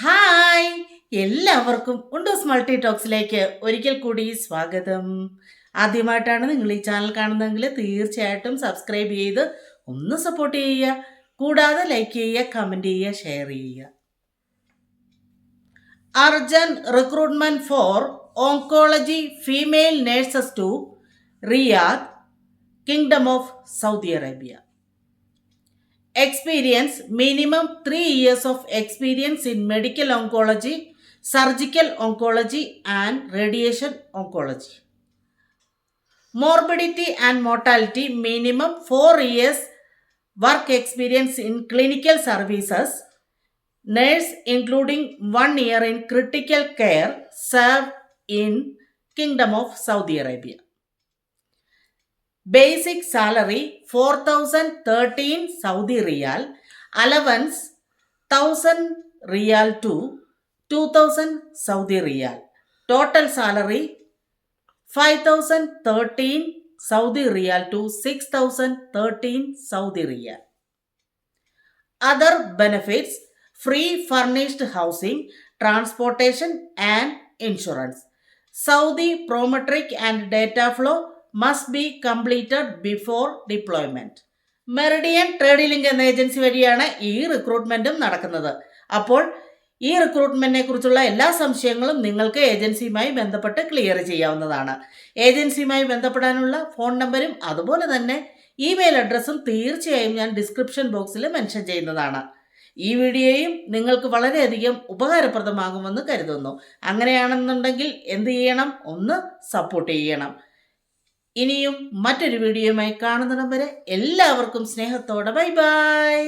Hi, എല്ലാവർക്കും ഉണ്ടോസ് multi ടോക്സിലേക്ക് ഒരിക്കൽ കൂടി സ്വാഗതം. ആദ്യമായിട്ടാണ് നിങ്ങൾ ഈ ചാനൽ കാണുന്നതെങ്കിൽ തീർച്ചയായിട്ടും സബ്സ്ക്രൈബ് ചെയ്ത് ഒന്ന് സപ്പോർട്ട് ചെയ്യുക. കൂടാതെ ലൈക്ക് ചെയ്യുക, കമൻറ്റ് ചെയ്യുക, ഷെയർ ചെയ്യുക. Urgent recruitment for oncology female nurses to Riyadh, Kingdom of Saudi Arabia. Experience minimum 3 years of experience in medical oncology, surgical oncology and radiation oncology. Morbidity and mortality minimum 4 years work experience in clinical services. Nurse including 1 year in critical care served in Kingdom of Saudi Arabia. Basic salary 4,013 Saudi Riyal, allowance 1,000 Riyal to 2,000 Saudi Riyal. Total salary 5,013 Saudi Riyal to 6,013 Saudi Riyal. Other benefits: free furnished housing, transportation and insurance. Saudi biometric and data flow must be completed before deployment. Meridian trade link എന്ന agency വഴിയാണ് ഈ റിക്രൂട്ട്മെന്റും നടക്കുന്നത്. അപ്പോൾ ഈ റിക്രൂട്ട്മെന്റിനെ കുറിച്ചുള്ള എല്ലാ സംശയങ്ങളും നിങ്ങൾക്ക് ഏജൻസിയുമായി ബന്ധപ്പെട്ട് ക്ലിയർ ചെയ്യാവുന്നതാണ്. ഏജൻസിയുമായി ബന്ധപ്പെടാനുള്ള ഫോൺ നമ്പരും അതുപോലെ തന്നെ ഇമെയിൽ അഡ്രസ്സും തീർച്ചയായും ഞാൻ ഡിസ്ക്രിപ്ഷൻ ബോക്സിൽ മെൻഷൻ ചെയ്യുന്നതാണ്. ഈ വീഡിയോയും നിങ്ങൾക്ക് വളരെയധികം ഉപകാരപ്രദമാകുമെന്ന് കരുതുന്നു. അങ്ങനെയാണെന്നുണ്ടെങ്കിൽ എന്ത് ചെയ്യണം? ഒന്ന് സപ്പോർട്ട് ചെയ്യണം. ഇനിയും മറ്റൊരു വീഡിയോയുമായി കാണുന്നിടം വരെ എല്ലാവർക്കും സ്നേഹത്തോടെ ബൈ ബൈ.